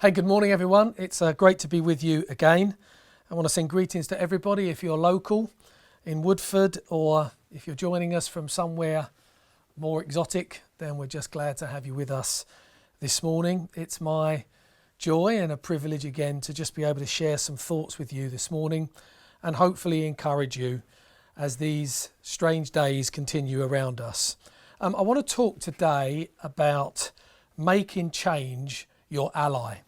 Hey, good morning everyone. It's great to be with you again. I want to send greetings to everybody. If you're local in Woodford or if you're joining us from somewhere more exotic, then we're just glad to have you with us this morning. It's my joy and a privilege again to just be able to share some thoughts with you this morning and hopefully encourage you as these strange days continue around us. I want to talk today about making change your ally.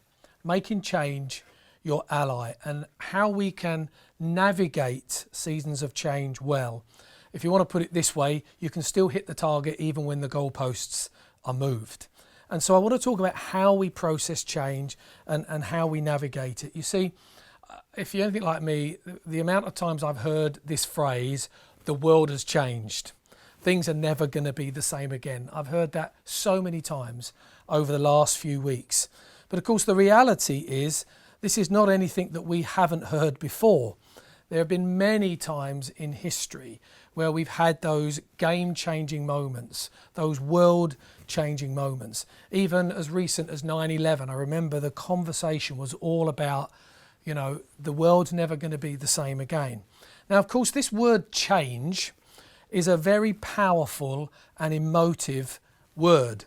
Making change your ally and how we can navigate seasons of change well. If you want to put it this way, you can still hit the target even when the goalposts are moved. And so I want to talk about how we process change and how we navigate it. You see, if you're anything like me, the amount of times I've heard this phrase, the world has changed. Things are never going to be the same again. I've heard that so many times over the last few weeks. But of course, the reality is this is not anything that we haven't heard before. There have been many times in history where we've had those game-changing moments, those world-changing moments. Even as recent as 9/11, I remember the conversation was all about, the world's never going to be the same again. Now, of course, this word change is a very powerful and emotive word.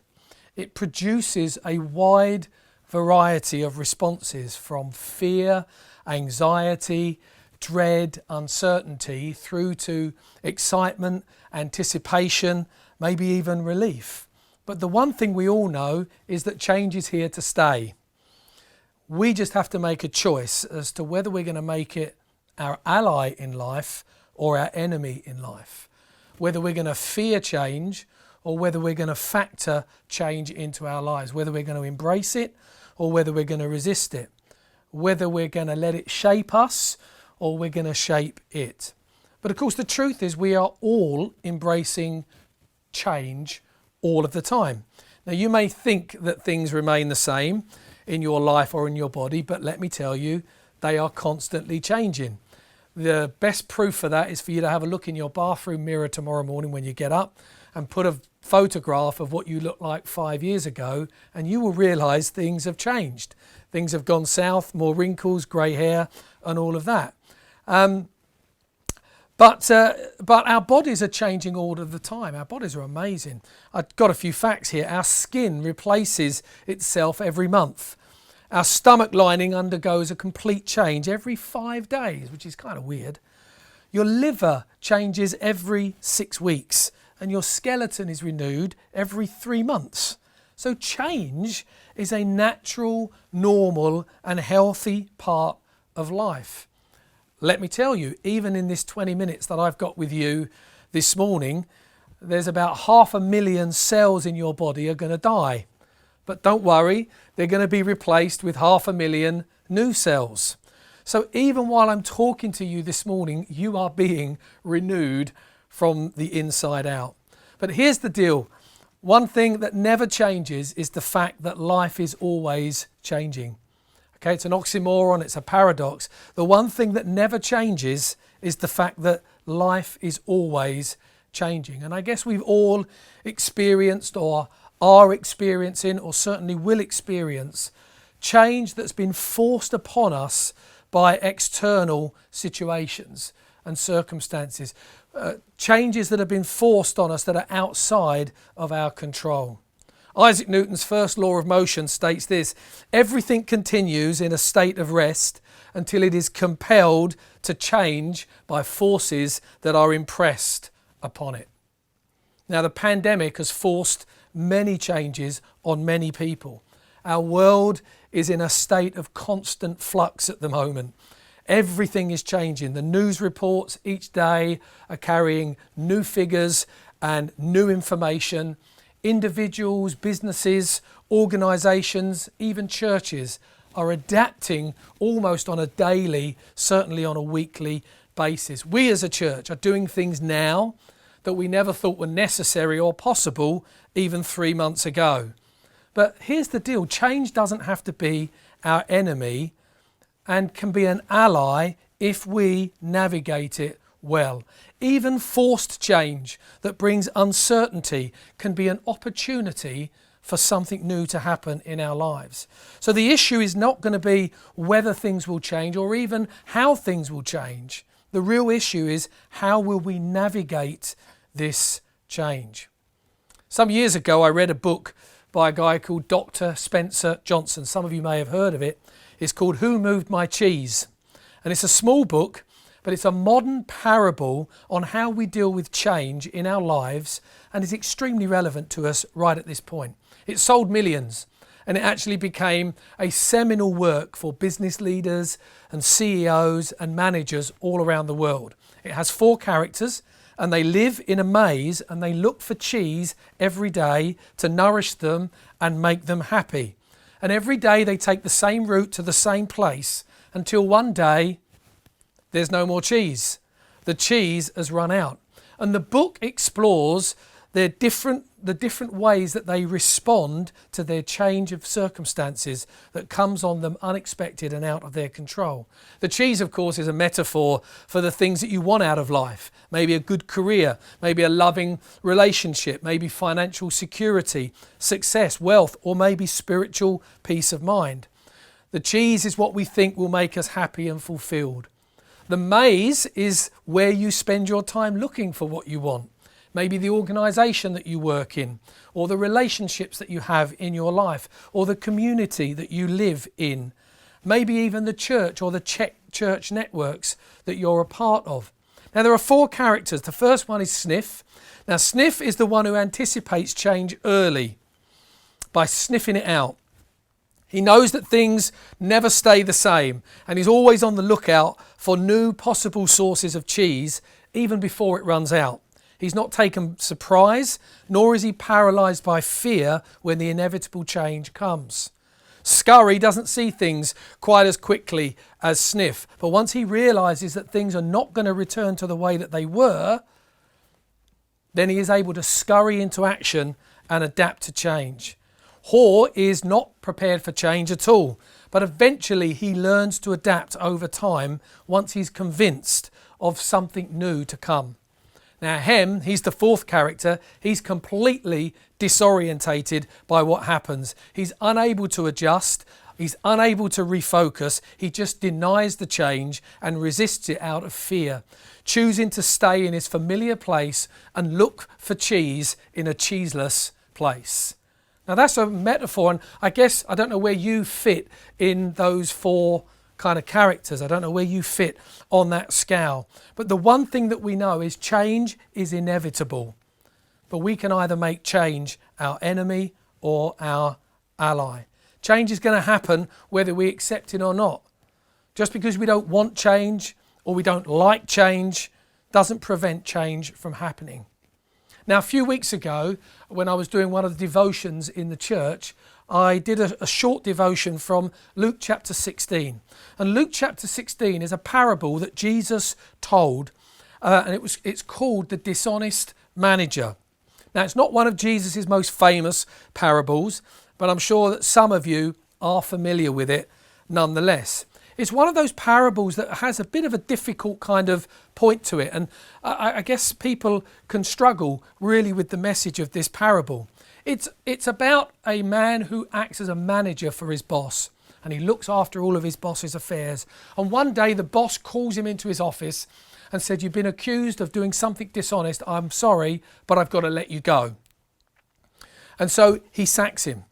It produces a wide variety of responses from fear, anxiety, dread, uncertainty, through to excitement, anticipation, maybe even relief. But the one thing we all know is that change is here to stay. We just have to make a choice as to whether we're going to make it our ally in life or our enemy in life. Whether we're going to fear change or whether we're going to factor change into our lives. Whether we're going to embrace it or whether we're going to resist it, whether we're going to let it shape us or we're going to shape it. But of course, the truth is we are all embracing change all of the time. Now, you may think that things remain the same in your life or in your body, but let me tell you, they are constantly changing. The best proof for that is for you to have a look in your bathroom mirror tomorrow morning when you get up and put a photograph of what you looked like 5 years ago, and you will realise things have changed. Things have gone south, more wrinkles, grey hair, and all of that. But our bodies are changing all of the time. Our bodies are amazing. I've got a few facts here. Our skin replaces itself every month. Our stomach lining undergoes a complete change every 5 days, which is kind of weird. Your liver changes every 6 weeks. And your skeleton is renewed every 3 months. So change is a natural, normal and healthy part of life. Let me tell you, even in this 20 minutes that I've got with you this morning, there's about 500,000 cells in your body are going to die. But don't worry, they're going to be replaced with 500,000 new cells. So even while I'm talking to you this morning, you are being renewed from the inside out. But here's the deal. One thing that never changes is the fact that life is always changing. Okay, it's an oxymoron, it's a paradox. The one thing that never changes is the fact that life is always changing. And I guess we've all experienced or are experiencing or certainly will experience change that's been forced upon us by external situations and circumstances. Changes that have been forced on us that are outside of our control. Isaac Newton's first law of motion states this: everything continues in a state of rest until it is compelled to change by forces that are impressed upon it. Now, the pandemic has forced many changes on many people. Our world is in a state of constant flux at the moment. Everything is changing. The news reports each day are carrying new figures and new information. Individuals, businesses, organisations, even churches are adapting almost on a daily, certainly on a weekly basis. We as a church are doing things now that we never thought were necessary or possible even 3 months ago. But here's the deal. Change doesn't have to be our enemy and can be an ally if we navigate it well. Even forced change that brings uncertainty can be an opportunity for something new to happen in our lives. So the issue is not going to be whether things will change or even how things will change. The real issue is how will we navigate this change. Some years ago I read a book by a guy called Dr. Spencer Johnson. Some of you may have heard of it. It's called Who Moved My Cheese? And it's a small book, but it's a modern parable on how we deal with change in our lives, and is extremely relevant to us right at this point. It sold millions, and it actually became a seminal work for business leaders and CEOs and managers all around the world. It has 4 characters, and they live in a maze, and they look for cheese every day to nourish them and make them happy. And every day they take the same route to the same place until one day there's no more cheese. The cheese has run out. And the book explores the different ways that they respond to their change of circumstances that comes on them unexpected and out of their control. The cheese, of course, is a metaphor for the things that you want out of life. Maybe a good career, maybe a loving relationship, maybe financial security, success, wealth, or maybe spiritual peace of mind. The cheese is what we think will make us happy and fulfilled. The maze is where you spend your time looking for what you want. Maybe the organisation that you work in, or the relationships that you have in your life, or the community that you live in. Maybe even the church or the church networks that you're a part of. Now there are 4 characters. The first one is Sniff. Now Sniff is the one who anticipates change early by sniffing it out. He knows that things never stay the same, and he's always on the lookout for new possible sources of cheese even before it runs out. He's not taken surprise, nor is he paralysed by fear when the inevitable change comes. Scurry doesn't see things quite as quickly as Sniff, but once he realises that things are not going to return to the way that they were, then he is able to scurry into action and adapt to change. Haw is not prepared for change at all, but eventually he learns to adapt over time once he's convinced of something new to come. Now Hem, he's the 4th character. He's completely disorientated by what happens. He's unable to adjust. He's unable to refocus. He just denies the change and resists it out of fear, choosing to stay in his familiar place and look for cheese in a cheeseless place. Now that's a metaphor, and I guess I don't know where you fit in those 4 kind of characters. I don't know where you fit on that scale. But the one thing that we know is change is inevitable. But we can either make change our enemy or our ally. Change is going to happen whether we accept it or not. Just because we don't want change or we don't like change doesn't prevent change from happening. Now, a few weeks ago, when I was doing one of the devotions in the church, I did a short devotion from Luke chapter 16. And Luke chapter 16 is a parable that Jesus told, and it's called the dishonest manager. Now, it's not one of Jesus' most famous parables, but I'm sure that some of you are familiar with it nonetheless. It's one of those parables that has a bit of a difficult kind of point to it, and I guess people can struggle really with the message of this parable. It's about a man who acts as a manager for his boss, and he looks after all of his boss's affairs. And one day the boss calls him into his office and said, "You've been accused of doing something dishonest. I'm sorry, but I've got to let you go." And so he sacks him.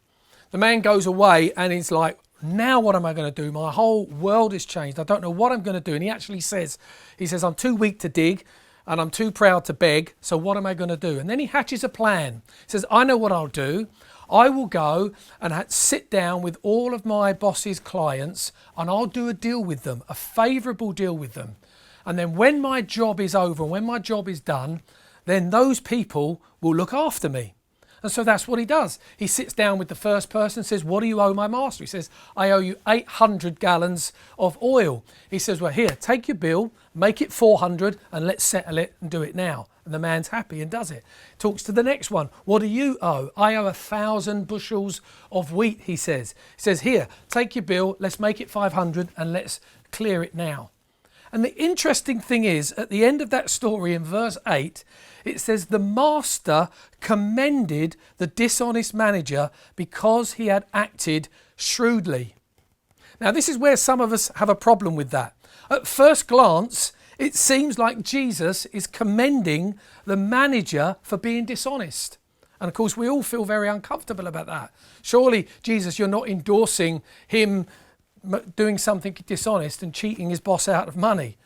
The man goes away and he's like, "Now what am I going to do? My whole world has changed. I don't know what I'm going to do." And he actually says, "I'm too weak to dig and I'm too proud to beg. So what am I going to do?" And then he hatches a plan. He says, "I know what I'll do. I will go and sit down with all of my boss's clients and I'll do a deal with them, a favourable deal with them. And then when my job is over, when my job is done, then those people will look after me." And so that's what he does. He sits down with the first person and says, "What do you owe my master?" He says, "I owe you 800 gallons of oil." He says, "Well, here, take your bill, make it 400 and let's settle it and do it now." And the man's happy and does it. Talks to the next one. "What do you owe?" "I owe 1,000 bushels of wheat," he says. He says, "Here, take your bill, let's make it 500 and let's clear it now." And the interesting thing is, at the end of that story in verse 8, it says the master commended the dishonest manager because he had acted shrewdly. Now, this is where some of us have a problem with that. At first glance, it seems like Jesus is commending the manager for being dishonest. And of course, we all feel very uncomfortable about that. Surely, Jesus, you're not endorsing him doing something dishonest and cheating his boss out of money.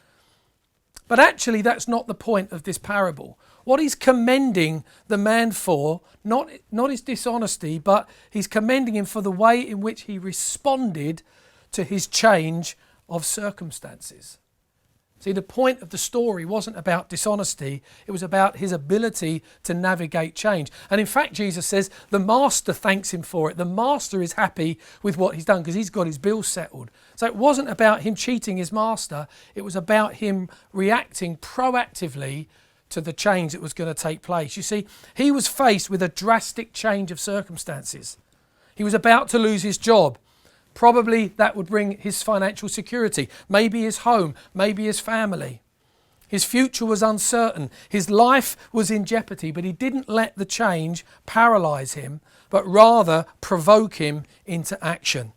But actually, that's not the point of this parable. What he's commending the man for, not his dishonesty, but he's commending him for the way in which he responded to his change of circumstances. See, the point of the story wasn't about dishonesty, it was about his ability to navigate change. And in fact, Jesus says the master thanks him for it. The master is happy with what he's done because he's got his bills settled. So it wasn't about him cheating his master, it was about him reacting proactively to the change that was going to take place. You see, he was faced with a drastic change of circumstances. He was about to lose his job. Probably that would bring his financial security, maybe his home, maybe his family. His future was uncertain. His life was in jeopardy, but he didn't let the change paralyze him, but rather provoke him into action.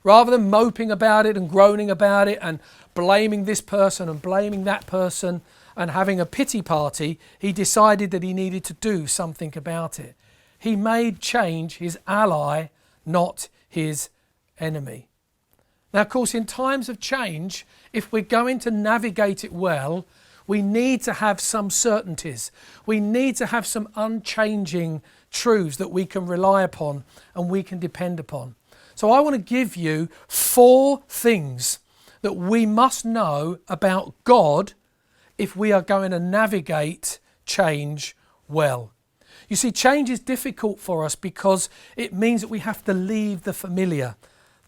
Rather than moping about it and groaning about it and blaming this person and blaming that person and having a pity party, he decided that he needed to do something about it. He made change his ally, not his enemy. Now, of course, in times of change, if we're going to navigate it well, we need to have some certainties. We need to have some unchanging truths that we can rely upon and we can depend upon. So I want to give you 4 things that we must know about God if we are going to navigate change well. You see, change is difficult for us because it means that we have to leave the familiar,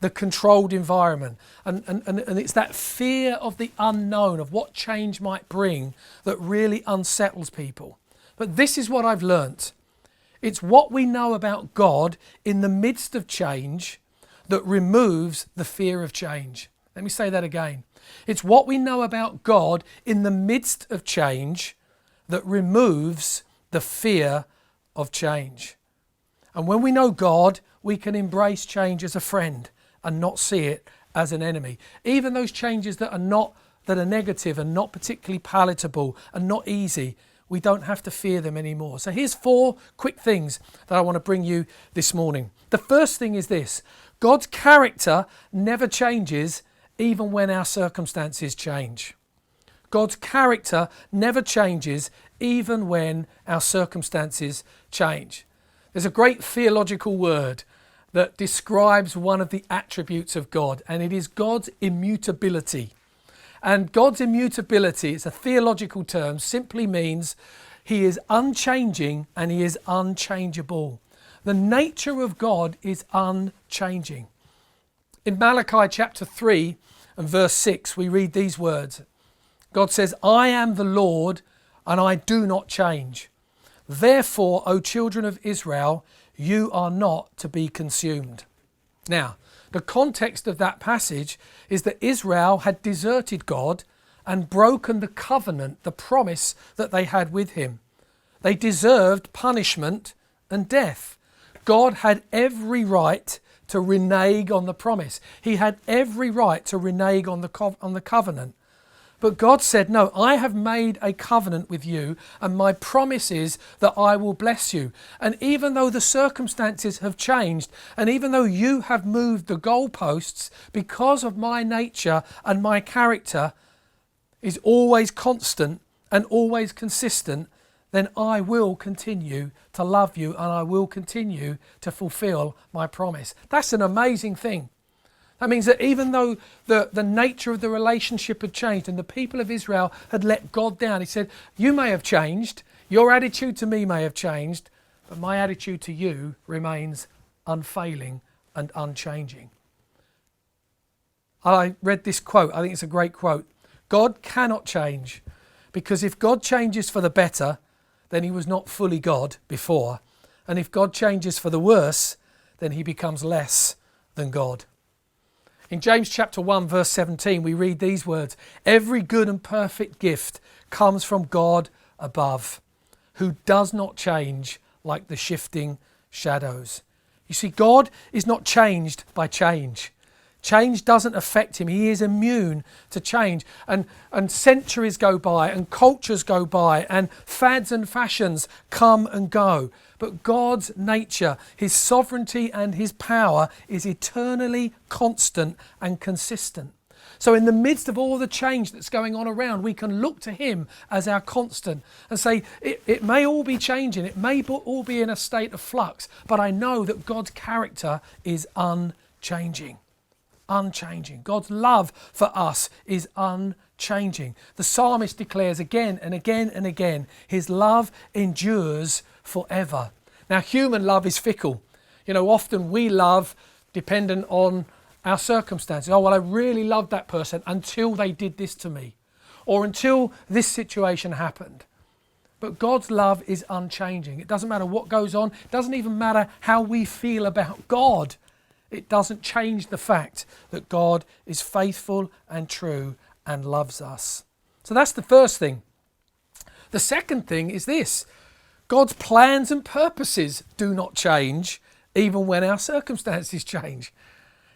the controlled environment. And it's that fear of the unknown, of what change might bring, that really unsettles people. But this is what I've learnt. It's what we know about God in the midst of change that removes the fear of change. Let me say that again. It's what we know about God in the midst of change that removes the fear of change. And when we know God, we can embrace change as a friend and not see it as an enemy. Even those changes that are negative and not particularly palatable and not easy, we don't have to fear them anymore. So here's 4 quick things that I want to bring you this morning. The first thing is this: God's character never changes even when our circumstances change. God's character never changes even when our circumstances change. There's a great theological word that describes one of the attributes of God, and it is God's immutability. And God's immutability, it's a theological term, simply means he is unchanging and he is unchangeable. The nature of God is unchanging. In Malachi chapter 3 and verse 6, we read these words. God says, "I am the Lord and I do not change. Therefore, O children of Israel, you are not to be consumed." Now, the context of that passage is that Israel had deserted God and broken the covenant, the promise that they had with him. They deserved punishment and death. God had every right to renege on the promise. He had every right to renege on the covenant. But God said, no, I have made a covenant with you, and my promise is that I will bless you. And even though the circumstances have changed, and even though you have moved the goalposts, because of my nature and my character is always constant and always consistent, then I will continue to love you and I will continue to fulfill my promise. That's an amazing thing. That means that even though the nature of the relationship had changed and the people of Israel had let God down, he said, you may have changed, your attitude to me may have changed, but my attitude to you remains unfailing and unchanging. I read this quote, I think it's a great quote. God cannot change, because if God changes for the better, then he was not fully God before. And if God changes for the worse, then he becomes less than God. In James chapter 1 verse 17 we read these words, "Every good and perfect gift comes from God above, who does not change like the shifting shadows." You see, God is not changed by change. Change doesn't affect him. He is immune to change. And centuries go by and cultures go by and fads and fashions come and go. But God's nature, his sovereignty and his power is eternally constant and consistent. So in the midst of all the change that's going on around, we can look to him as our constant and say, it may all be changing, it may all be in a state of flux, but I know that God's character is unchanging. Unchanging. God's love for us is unchanging. The psalmist declares again and again and again, his love endures forever. Now, human love is fickle. You know, often we love dependent on our circumstances. Oh, well, I really loved that person until they did this to me, or until this situation happened. But God's love is unchanging. It doesn't matter what goes on. It doesn't even matter how we feel about God. It doesn't change the fact that God is faithful and true and loves us. So that's the first thing. The second thing is this: God's plans and purposes do not change even when our circumstances change.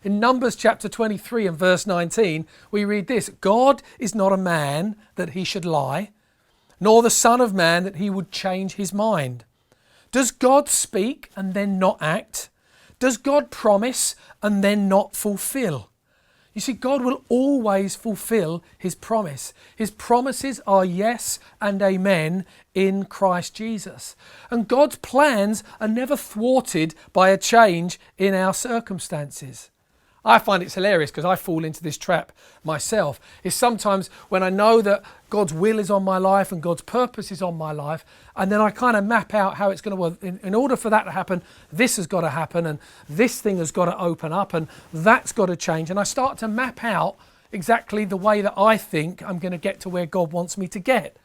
In Numbers chapter 23 and verse 19, we read this: "God is not a man that he should lie, nor the Son of Man that he would change his mind. Does God speak and then not act? Does God promise and then not fulfill?" You see, God will always fulfill his promise. His promises are yes and amen in Christ Jesus. And God's plans are never thwarted by a change in our circumstances. I find it's hilarious because I fall into this trap myself. Is sometimes when I know that God's will is on my life and God's purpose is on my life, and then I kind of map out how it's going to work. In order for that to happen, this has got to happen, and this thing has got to open up, and that's got to change. And I start to map out exactly the way that I think I'm going to get to where God wants me to get.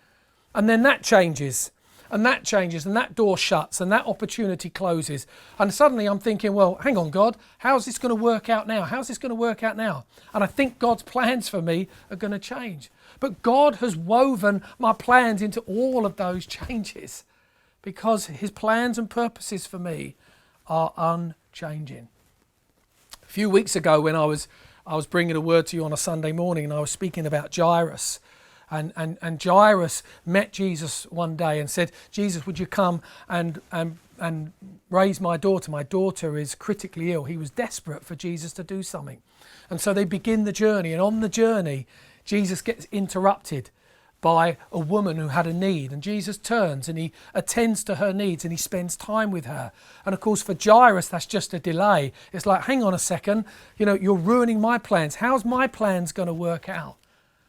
And then that changes. And that changes, and that door shuts, and that opportunity closes. And suddenly I'm thinking, well, hang on, God, how's this going to work out now? How's this going to work out now? And I think God's plans for me are going to change. But God has woven my plans into all of those changes because his plans and purposes for me are unchanging. A few weeks ago when I was bringing a word to you on a Sunday morning, and I was speaking about Jairus. And Jairus met Jesus one day and said, "Jesus, would you come and raise my daughter? My daughter is critically ill." He was desperate for Jesus to do something. And so they begin the journey. And on the journey, Jesus gets interrupted by a woman who had a need. And Jesus turns and he attends to her needs and he spends time with her. And of course, for Jairus, that's just a delay. It's like, hang on a second, you're ruining my plans. How's my plans going to work out?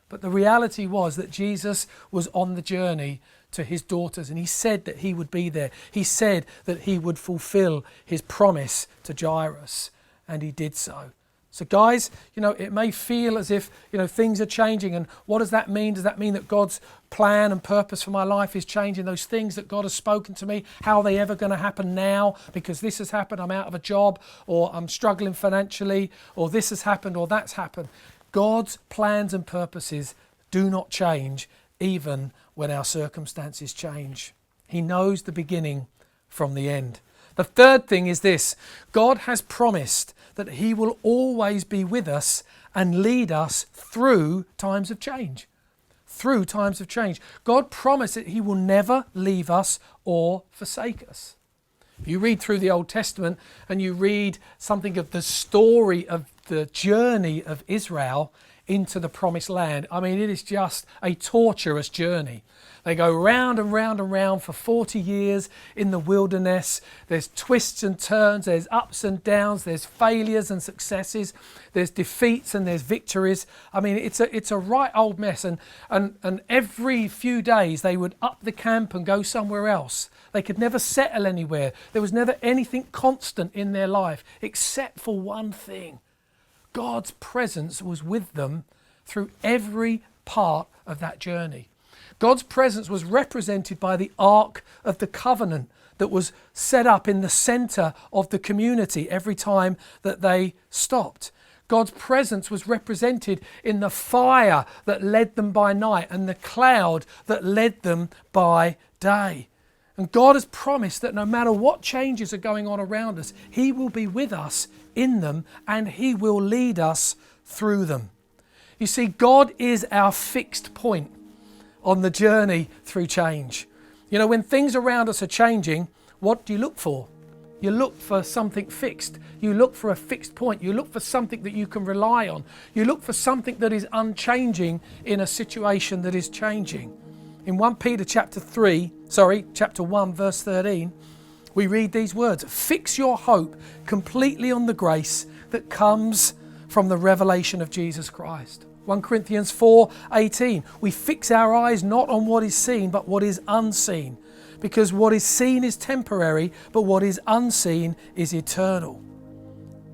But the reality was that Jesus was on the journey to his daughters, and he said that he would be there. He said that he would fulfill his promise to Jairus, and he did so. So guys, it may feel as if, things are changing. And what does that mean? Does that mean that God's plan and purpose for my life is changing? Those things that God has spoken to me, how are they ever going to happen now? Because this has happened, I'm out of a job, or I'm struggling financially, or this has happened, or that's happened. God's plans and purposes do not change even when our circumstances change. He knows the beginning from the end. The third thing is this: God has promised that he will always be with us and lead us through times of change. Through times of change. God promised that he will never leave us or forsake us. You read through the Old Testament and you read something of the story of the journey of Israel into the promised land. I mean, it is just a torturous journey. They go round and round and round for 40 years in the wilderness. There's twists and turns, there's ups and downs, there's failures and successes, there's defeats and there's victories. I mean, it's a right old mess. And every few days they would up the camp and go somewhere else. They could never settle anywhere. There was never anything constant in their life except for one thing. God's presence was with them through every part of that journey. God's presence was represented by the Ark of the Covenant that was set up in the center of the community every time that they stopped. God's presence was represented in the fire that led them by night and the cloud that led them by day. And God has promised that no matter what changes are going on around us, He will be with us in them and He will lead us through them. You see, God is our fixed point on the journey through change. You know, when things around us are changing, what do you look for? You look for something fixed. You look for a fixed point. You look for something that you can rely on. You look for something that is unchanging in a situation that is changing. In 1 Peter chapter 1 verse 13, we read these words: "Fix your hope completely on the grace that comes from the revelation of Jesus Christ." 1 Corinthians 4:18, "We fix our eyes not on what is seen, but what is unseen. Because what is seen is temporary, but what is unseen is eternal."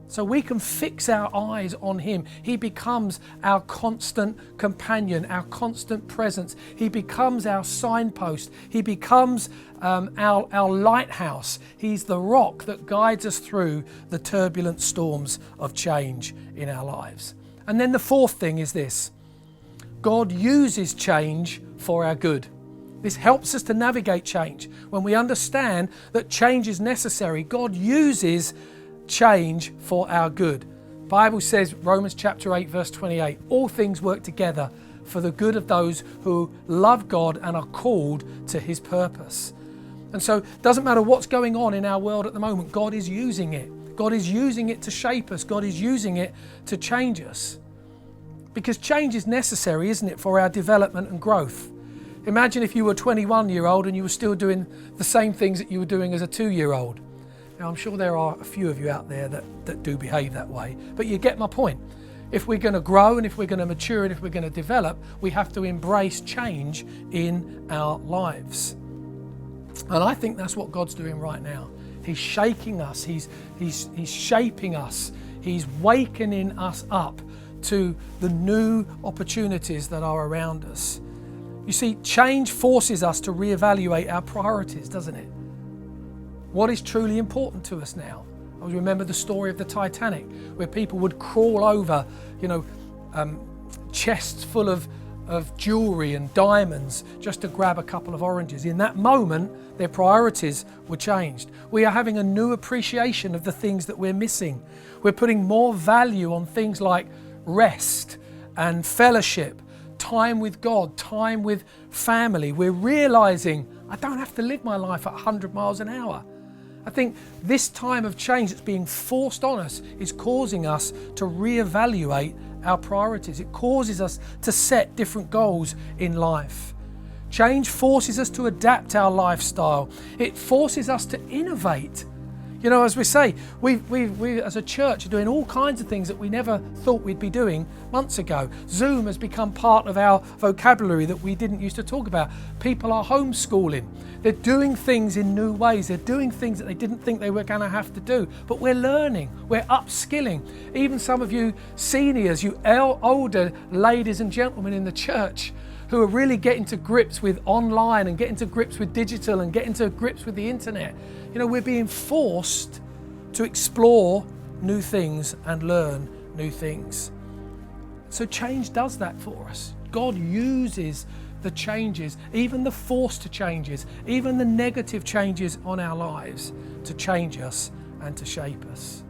So we can fix our eyes on Him. He becomes our constant companion, our constant presence. He becomes our signpost. He becomes our lighthouse. He's the rock that guides us through the turbulent storms of change in our lives. And then the fourth thing is this: God uses change for our good. This helps us to navigate change. When we understand that change is necessary, God uses change for our good. The Bible says, Romans chapter 8 verse 28, "All things work together for the good of those who love God and are called to His purpose." And so it doesn't matter what's going on in our world at the moment, God is using it. God is using it to shape us. God is using it to change us. Because change is necessary, isn't it, for our development and growth. Imagine if you were a 21-year-old and you were still doing the same things that you were doing as a 2-year-old. Now, I'm sure there are a few of you out there that do behave that way, but you get my point. If we're going to grow and if we're going to mature and if we're going to develop, we have to embrace change in our lives. And I think that's what God's doing right now. He's shaking us. He's shaping us. He's wakening us up to the new opportunities that are around us. You see, change forces us to reevaluate our priorities, doesn't it? What is truly important to us now? I remember the story of the Titanic, where people would crawl over, chests full of jewellery and diamonds just to grab a couple of oranges. In that moment, their priorities were changed. We are having a new appreciation of the things that we're missing. We're putting more value on things like rest and fellowship, time with God, time with family. We're realizing I don't have to live my life at 100 miles an hour. I think this time of change that's being forced on us is causing us to reevaluate our priorities. It causes us to set different goals in life. Change forces us to adapt our lifestyle. It forces us to innovate. You know, as we say, we as a church are doing all kinds of things that we never thought we'd be doing months ago. Zoom has become part of our vocabulary that we didn't used to talk about. People are homeschooling. They're doing things in new ways. They're doing things that they didn't think they were going to have to do. But we're learning. We're upskilling. Even some of you seniors, you older ladies and gentlemen in the church who are really getting to grips with online and getting to grips with digital and getting to grips with the internet. You know, we're being forced to explore new things and learn new things. So change does that for us. God uses the changes, even the forced changes, even the negative changes on our lives to change us and to shape us.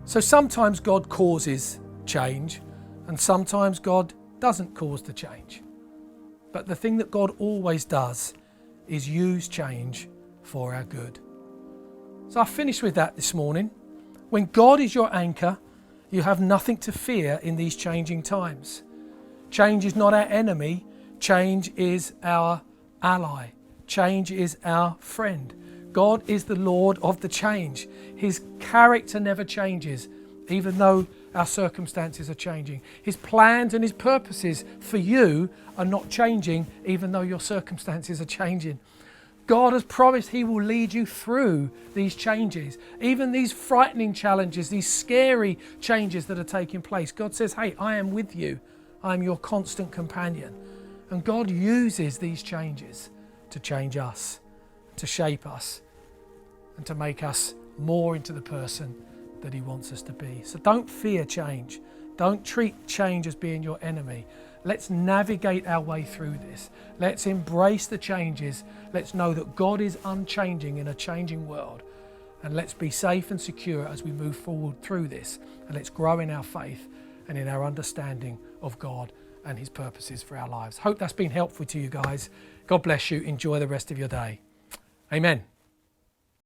So sometimes God causes change and sometimes God doesn't cause the change. But the thing that God always does is use change for our good. So I finished with that this morning. When God is your anchor, you have nothing to fear in these changing times. Change is not our enemy. Change is our ally. Change is our friend. God is the Lord of the change. His character never changes, even though our circumstances are changing. His plans and His purposes for you are not changing, even though your circumstances are changing. God has promised He will lead you through these changes, even these frightening challenges, these scary changes that are taking place. God says, hey, I am with you. I'm your constant companion. And God uses these changes to change us, to shape us, and to make us more into the person that he wants us to be. So don't fear change. Don't treat change as being your enemy. Let's navigate our way through this. Let's embrace the changes. Let's know that God is unchanging in a changing world. And let's be safe and secure as we move forward through this. And let's grow in our faith and in our understanding of God and his purposes for our lives. Hope that's been helpful to you guys. God bless you. Enjoy the rest of your day. Amen.